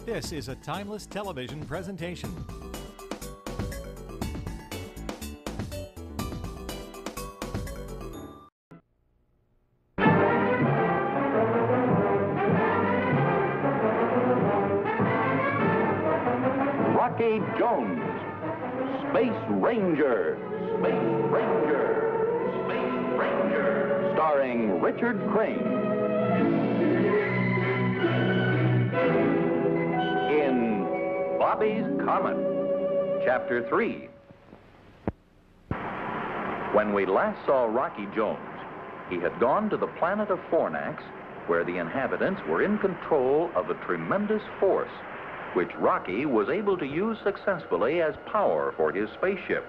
This is a timeless television presentation. Rocky Jones, Space Ranger, Space Ranger, Space Ranger, starring Richard Crane. In Bobby's Comet, Chapter 3. When we last saw Rocky Jones, he had gone to the planet of Fornax, where the inhabitants were in control of a tremendous force, which Rocky was able to use successfully as power for his spaceship.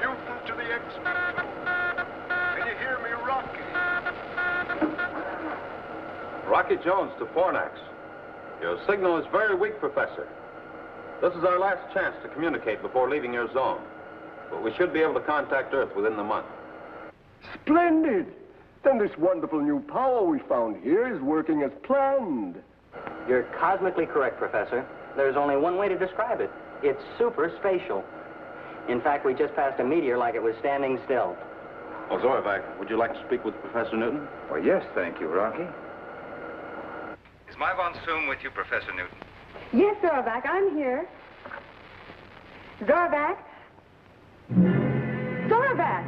Newton to the X-Men. Can you hear me, Rocky? Rocky Jones to Fornax. Your signal is very weak, Professor. This is our last chance to communicate before leaving your zone. But we should be able to contact Earth within the month. Splendid! Then this wonderful new power we found here is working as planned. You're cosmically correct, Professor. There's only one way to describe it. It's super spatial. In fact, we just passed a meteor like it was standing still. Oh, Zorvac, would you like to speak with Professor Newton? Well, yes, thank you, Rocky. Is my von Soom with you, Professor Newton? Yes, Zorvac, I'm here. Zorvac? Zorvac!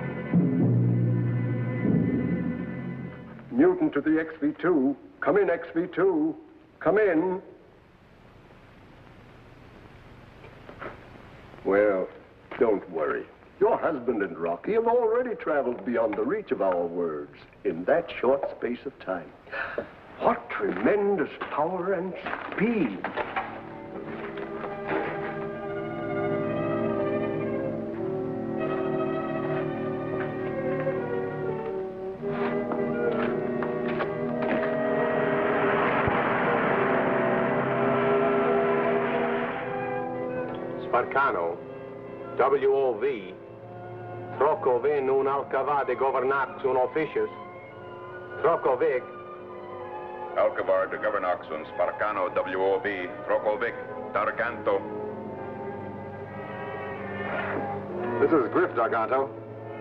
Newton to the XV2. Come in, XV2. Come in. Well, don't worry. Your husband and Rocky have already traveled beyond the reach of our words in that short space of time. What tremendous power and speed. Sparcano, WOV, Trocove nun alcavade governax un officius, Trocovic. Alcavar de Governax und Sparcano WOB, Trokovic, Darganto. This is Griff, Darganto.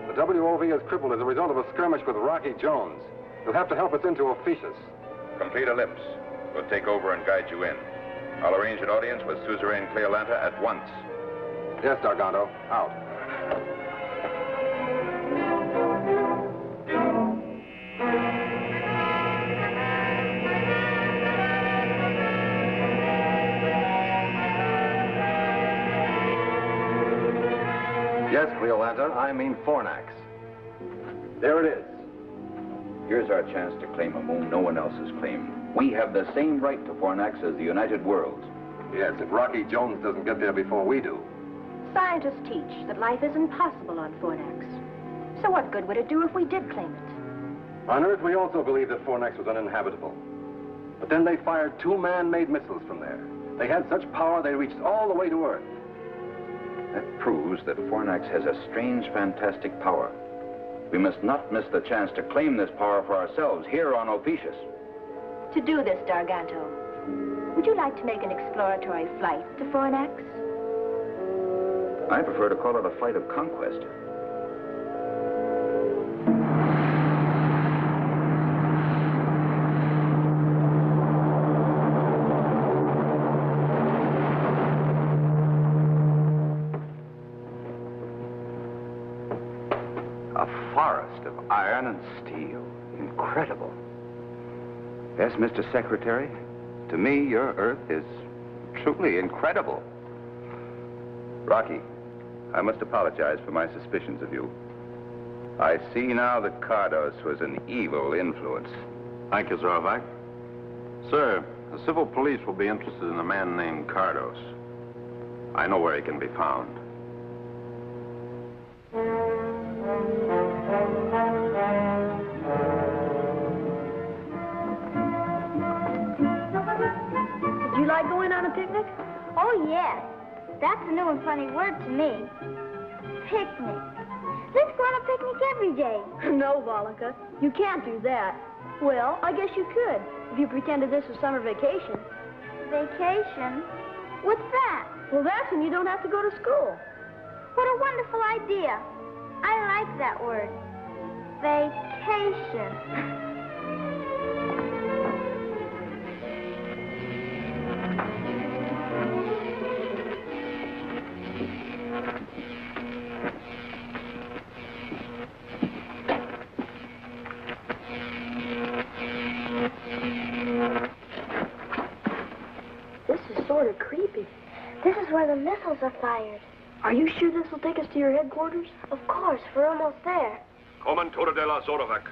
The WOV is crippled as a result of a skirmish with Rocky Jones. You'll have to help us into Officius. Complete ellipse. We'll take over and guide you in. I'll arrange an audience with Suzerain Cleolanta at once. Yes, Darganto. Out. Yes, Cleolanta, I mean Fornax. There it is. Here's our chance to claim a moon no one else has claimed. We have the same right to Fornax as the United Worlds. Yes, if Rocky Jones doesn't get there before we do. Scientists teach that life isn't possible on Fornax. So what good would it do if we did claim it? On Earth, we also believed that Fornax was uninhabitable. But then they fired 2 man-made missiles from there. They had such power they reached all the way to Earth. That proves that Fornax has a strange, fantastic power. We must not miss the chance to claim this power for ourselves here on Ophiuchus. To do this, Darganto, would you like to make an exploratory flight to Fornax? I prefer to call it a flight of conquest. A forest of iron and steel. Incredible. Yes, Mr. Secretary, to me, your Earth is truly incredible. Rocky, I must apologize for my suspicions of you. I see now that Cardos was an evil influence. Thank you, Zorvac. Sir, the civil police will be interested in a man named Cardos. I know where he can be found. Would you like going on a picnic? Oh, yes. That's a new and funny word to me. Picnic. Let's go on a picnic every day. No, Volika, you can't do that. Well, I guess you could, if you pretended this was summer vacation. Vacation? What's that? Well, that's when you don't have to go to school. What a wonderful idea. I like that word. Vacation. This is sort of creepy. This is where the missiles are fired. Are you sure this will take us to your headquarters? Of course, we're almost there. Comantura de la Zorovac.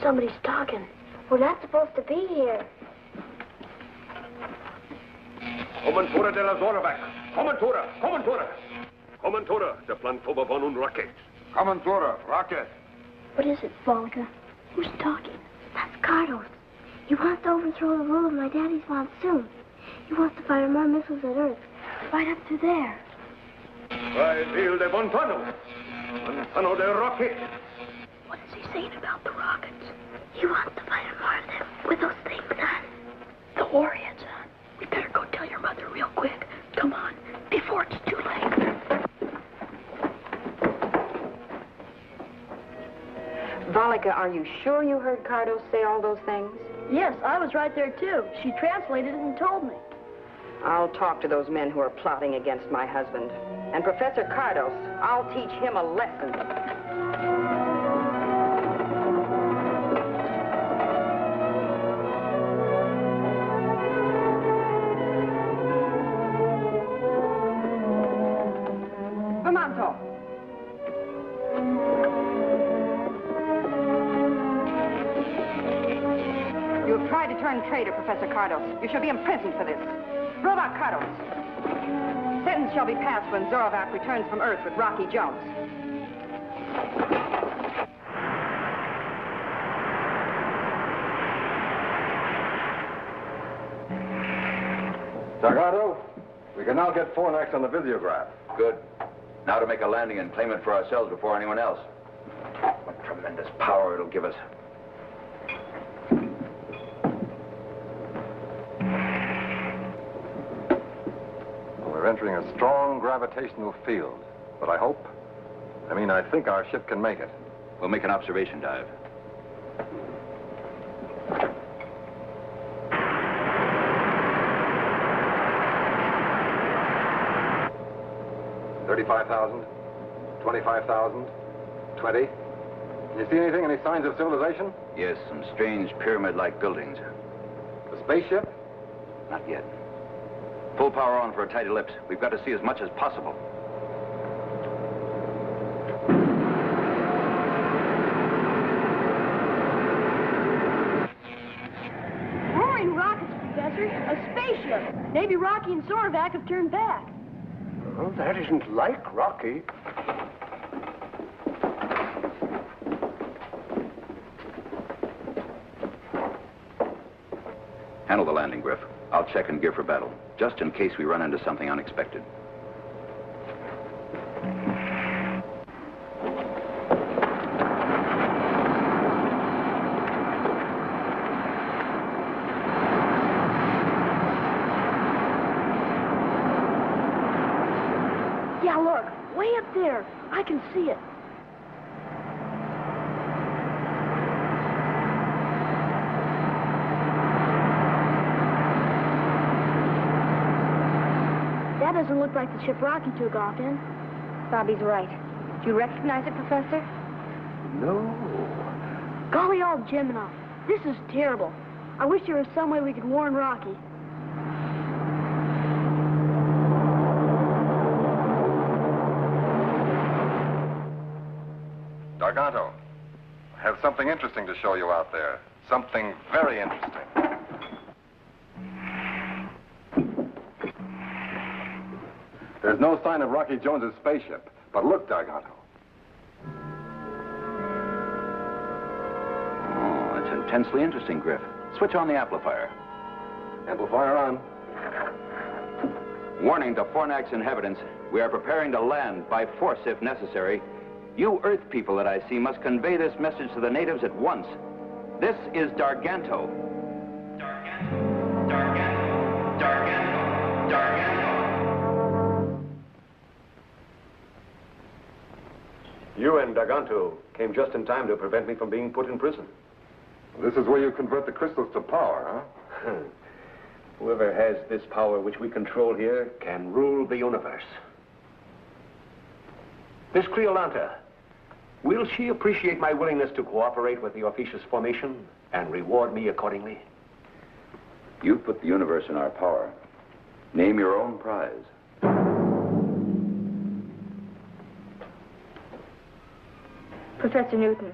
Somebody's talking. We're not supposed to be here. Comantura de la Zorovac. Comantura, Comantura. Comantura, de plantoba von un rocket. Comantura, rocket. What is it, Volika? Who's talking? That's Carlos. He wants to overthrow the rule of my daddy's monsoon. He wants to fire more missiles at Earth. Right up to there. By Ville de Montano. Montano de rocket. What is he saying about the rockets? He wants to fire more of them with those things on. The warheads on. We better go tell your mother real quick. Come on, before it's too late. Volika, are you sure you heard Cardos say all those things? Yes, I was right there, too. She translated it and told me. I'll talk to those men who are plotting against my husband. And Professor Cardos, I'll teach him a lesson. You've tried to turn traitor, Professor Cardos. You shall be imprisoned for this. Robot Cardos. Sentence shall be passed when Zorovac returns from Earth with Rocky Jones. Zagato, we can now get Fornax on the visiograph. Good. Now to make a landing and claim it for ourselves before anyone else. What tremendous power it'll give us. We're entering a strong gravitational field, but I think our ship can make it. We'll make an observation dive. $35,000, $25,000, $20. You see anything? Any signs of civilization? Yes, some strange pyramid-like buildings. The spaceship? Not yet. Full power on for a tight ellipse. We've got to see as much as possible. Roaring rockets, Professor. A spaceship. Maybe Rocky and Zorovac have turned back. Well, that isn't like Rocky. Handle the landing, Griff. I'll check and gear for battle, just in case we run into something unexpected. Yeah, look, way up there. I can see it. That doesn't look like the ship Rocky took off in. Bobby's right. Do you recognize it, Professor? No. Golly all Gemini, this is terrible. I wish there was some way we could warn Rocky. Garganto, I have something interesting to show you out there. Something very interesting. There's no sign of Rocky Jones's spaceship. But look, Garganto. Oh, that's intensely interesting, Griff. Switch on the amplifier. Amplifier on. Warning to Fornax inhabitants, we are preparing to land by force if necessary You Earth people that I see must convey this message to the natives at once. This is Darganto. Darganto, Darganto, Darganto, Darganto. You and Darganto came just in time to prevent me from being put in prison. This is where you convert the crystals to power, huh? Whoever has this power which we control here can rule the universe. Miss Creolanta, will she appreciate my willingness to cooperate with the officious formation and reward me accordingly? You put the universe in our power. Name your own prize. Professor Newton,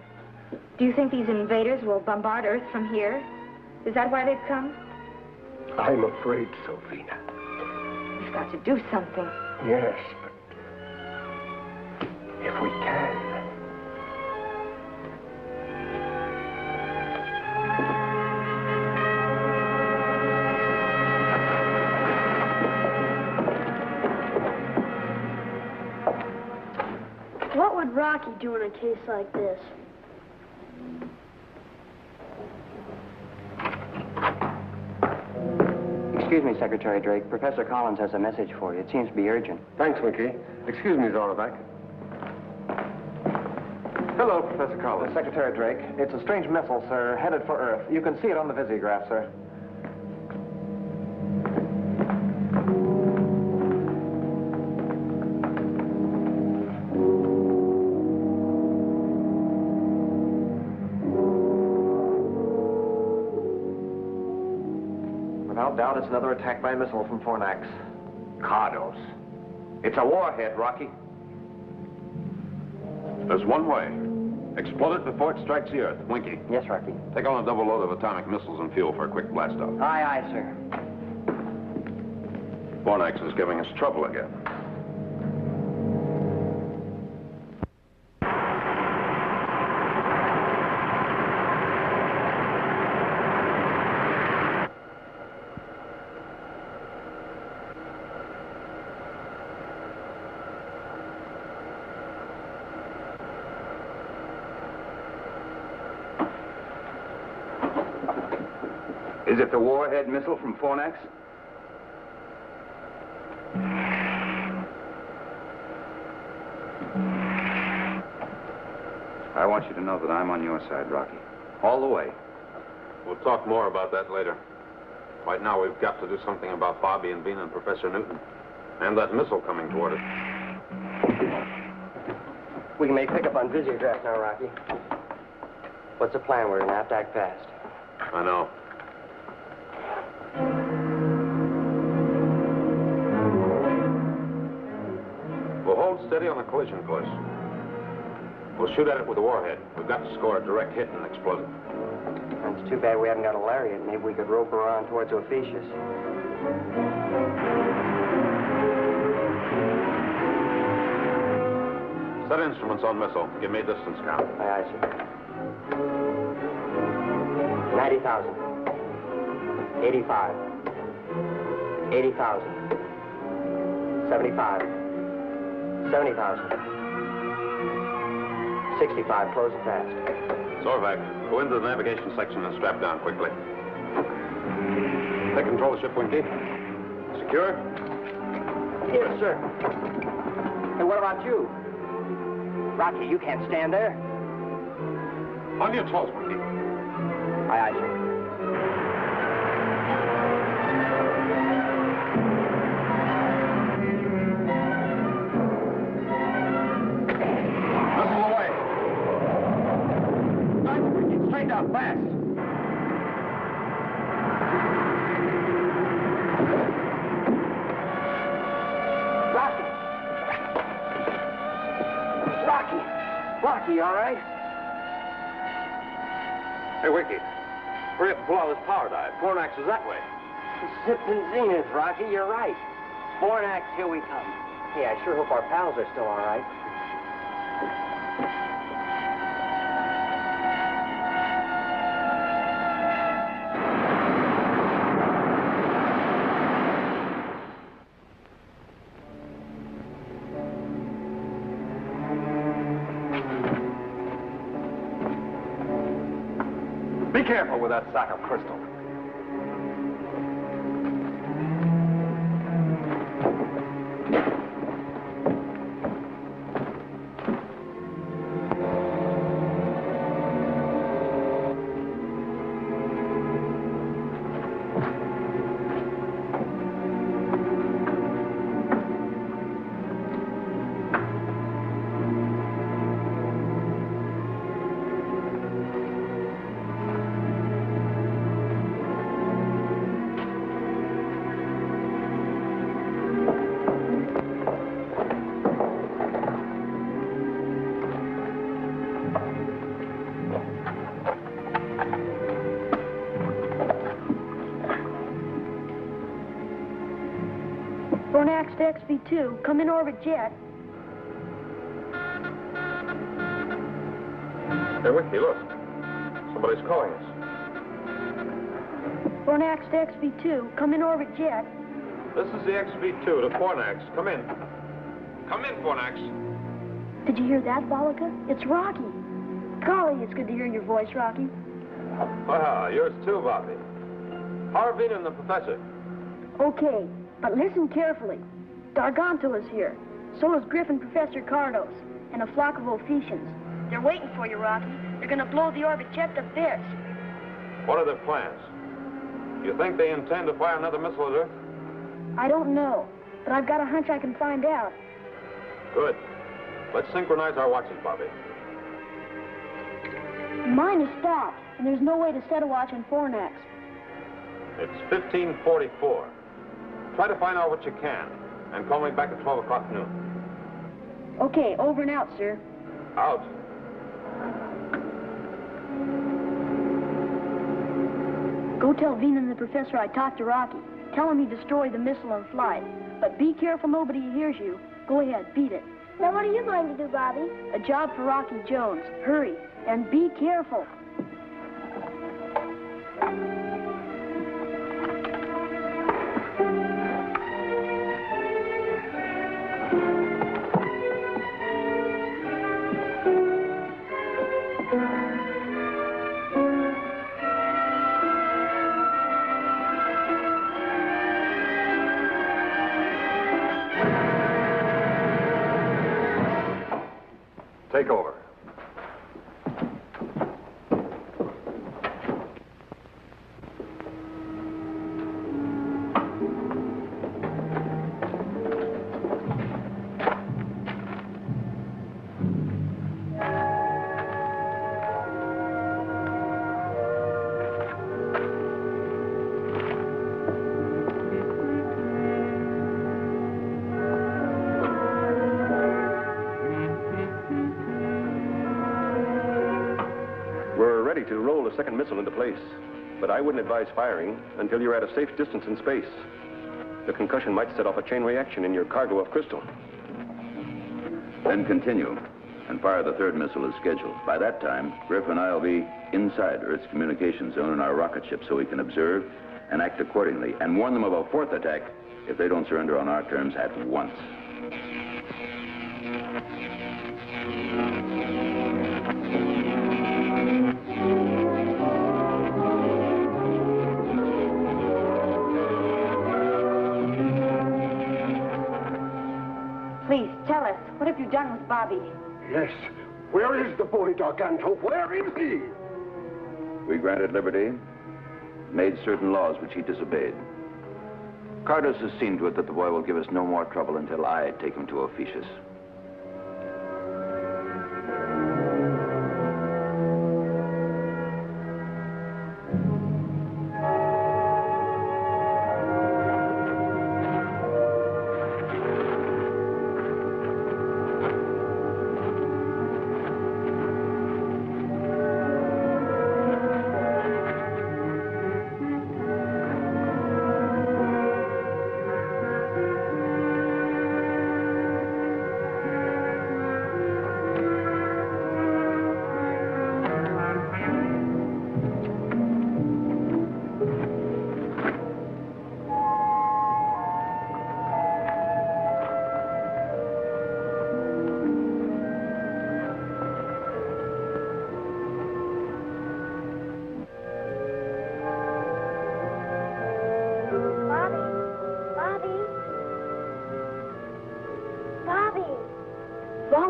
do you think these invaders will bombard Earth from here? Is that why they've come? I'm afraid so, Vina. We've got to do something. Yes, but if we can. What would Rocky do in a case like this? Excuse me, Secretary Drake. Professor Collins has a message for you. It seems to be urgent. Thanks, Mickey. Excuse me, Zorovac. Hello, Professor Collins. Secretary Drake, it's a strange missile, sir, headed for Earth. You can see it on the visiograph, sir. Without doubt, it's another attack by missile from Fornax. Cardos. It's a warhead, Rocky. There's one way. Explode it before it strikes the Earth. Winky. Yes, Rocky. Take on a double load of atomic missiles and fuel for a quick blast-off. Aye, aye, sir. Fornax is giving us trouble again. Is it the warhead missile from Fornax? I want you to know that I'm on your side, Rocky. All the way. We'll talk more about that later. Right now, we've got to do something about Bobby and Vina and Professor Newton. And that missile coming toward us. We can make pickup on visiograph now, Rocky. What's the plan? We're going to have to act fast. I know. We'll hold steady on the collision course. We'll shoot at it with a warhead. We've got to score a direct hit and explode it. It's too bad we haven't got a lariat. Maybe we could rope around towards Ophiuchus. Set instruments on missile. Give me a distance count. Aye, aye, sir. 90,000. 85. 80,000. 75. 70,000. 65. Close it fast. Zorvac, go into the navigation section and strap down quickly. Take control of the ship, Winky. Secure? Yes, sir. And what about you? Rocky, you can't stand there. On your toes, Winky. Aye, aye, sir. Missile away. Straight down, fast. Rocky, you all right? Hey, Winky. Hurry up and pull out this power dive. Fornax is that way. Zipping zenith, Rocky, you're right. Fornax, here we come. Hey, I sure hope our pals are still all right. Be careful with that sack of crystal. Fornax to XB2, come in orbit jet. Hey, Wiki, look. Somebody's calling us. Fornax to XB2, come in orbit jet. This is the XB2 to Fornax. Come in. Come in, Fornax. Did you hear that, Bollica? It's Rocky. Golly, it's good to hear your voice, Rocky. Ah, yours too, Bobby. How are Vina and the professor? Okay, but listen carefully. Garganto is here. So is Griffin Professor Cardos, and a flock of Ophicians. They're waiting for you, Rocky. They're gonna blow the orbit jet to bits. What are their plans? You think they intend to fire another missile at Earth? I don't know, but I've got a hunch I can find out. Good. Let's synchronize our watches, Bobby. Mine is stopped, and there's no way to set a watch on Fornax. It's 15:44. Try to find out what you can, and call me back at 12 o'clock noon. Okay, over and out, sir. Out. Go tell Vina and the professor I talked to Rocky. Tell him he destroyed the missile on flight. But be careful nobody hears you. Go ahead, beat it. Now what are you going to do, Bobby? A job for Rocky Jones. Hurry, and be careful. Take over. To roll a second missile into place, but I wouldn't advise firing until you're at a safe distance in space. The concussion might set off a chain reaction in your cargo of crystal. Then continue and fire the third missile as scheduled. By that time, Griff and I will be inside Earth's communication zone in our rocket ship so we can observe and act accordingly and warn them of a fourth attack if they don't surrender on our terms at once. Please, tell us, what have you done with Bobby? Yes. Where is the boy, Garganto? Where is he? We granted liberty, made certain laws which he disobeyed. Cardos has seen to it that the boy will give us no more trouble until I take him to Ophiuchus.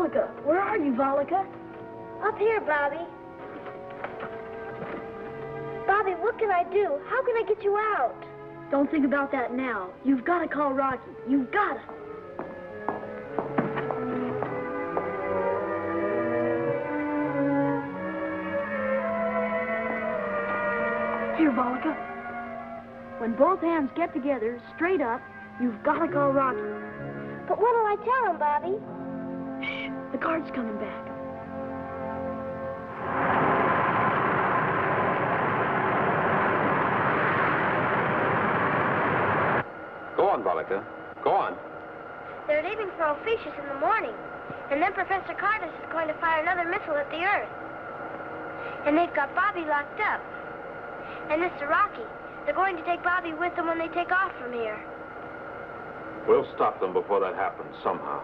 Volika, where are you, Volika? Up here, Bobby. Bobby, what can I do? How can I get you out? Don't think about that now. You've got to call Rocky. You've got to. Here, Volika. When both hands get together, straight up, you've got to call Rocky. But what'll I tell him, Bobby? Shh, the guard's coming back. Go on, Volika. Go on. They're leaving for Ophiuchus in the morning. And then Professor Cardus is going to fire another missile at the Earth. And they've got Bobby locked up. And Mr. Rocky, they're going to take Bobby with them when they take off from here. We'll stop them before that happens, somehow.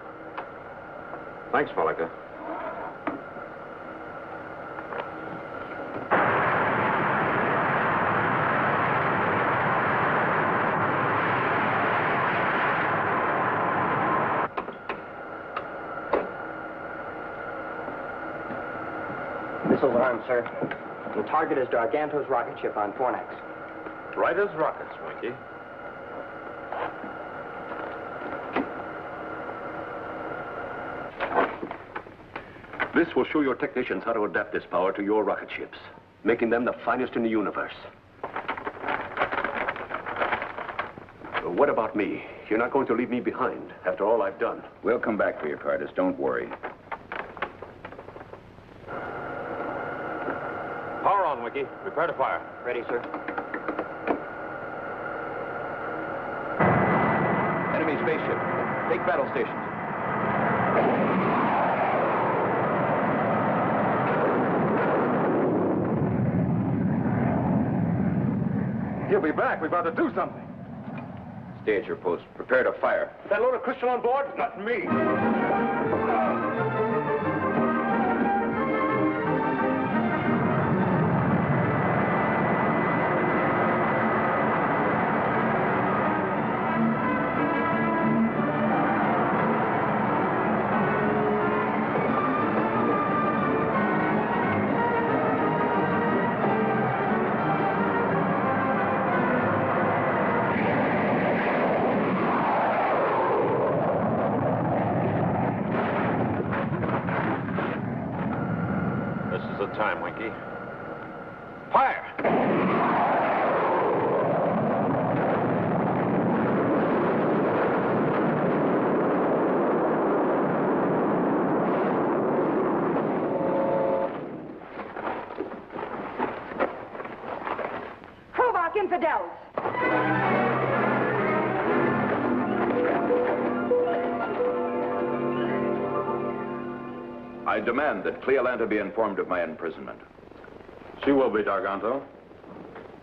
Thanks, Volika. Missiles are armed, sir. The target is Garganto's rocket ship on Fornax. Right as rockets, Winky. This will show your technicians how to adapt this power to your rocket ships, making them the finest in the universe. What about me? You're not going to leave me behind after all I've done. We'll come back for you, Cardus. Don't worry. Power on, Winky. Prepare to fire. Ready, sir. Enemy spaceship. Take battle stations. He'll be back. We've got to do something. Stay at your post. Prepare to fire. That load of crystal on board? Not me. Time, Winky. Fire! Provok infidels! I demand that Cleolanta be informed of my imprisonment. She will be, Garganto.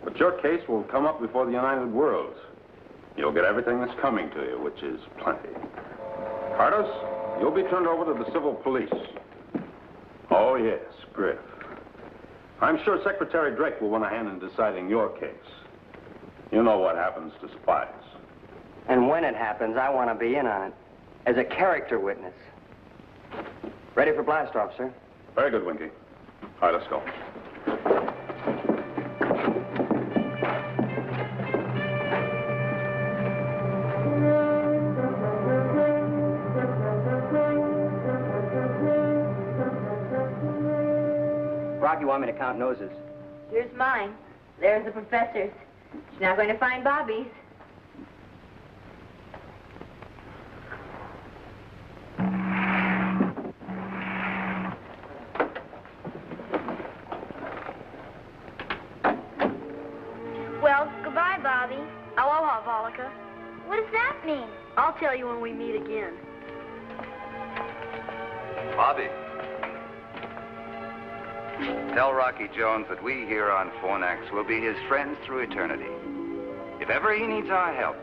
But your case will come up before the United Worlds. You'll get everything that's coming to you, which is plenty. Cardus, you'll be turned over to the civil police. Oh, yes, Griff. I'm sure Secretary Drake will want a hand in deciding your case. You know what happens to spies. And when it happens, I want to be in on it. As a character witness. Ready for blast off, sir. Very good, Winky. All right, let's go. Rock, you want me to count noses? Here's mine. There's the professor's. She's not going to find Bobby's. Well, goodbye, Bobby. Aloha, Volika. What does that mean? I'll tell you when we meet again. Bobby. Tell Rocky Jones that we here on Fornax will be his friends through eternity. If ever he needs our help,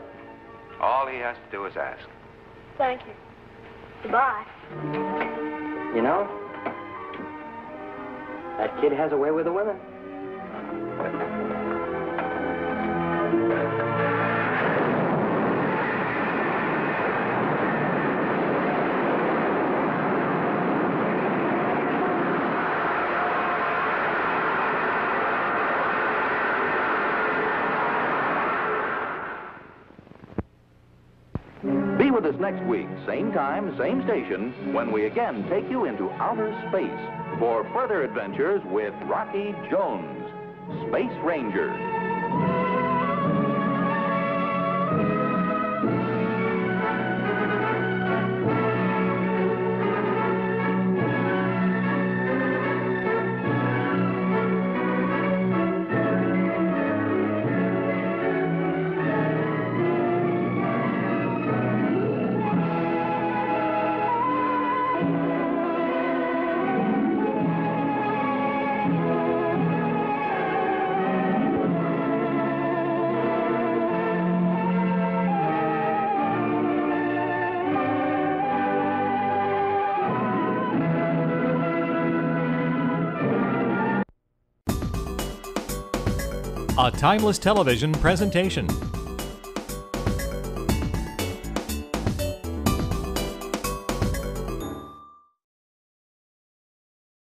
all he has to do is ask. Thank you. Goodbye. You know, that kid has a way with the women. with us next week, same time, same station, when we again take you into outer space for further adventures with Rocky Jones, Space Ranger. A timeless television presentation.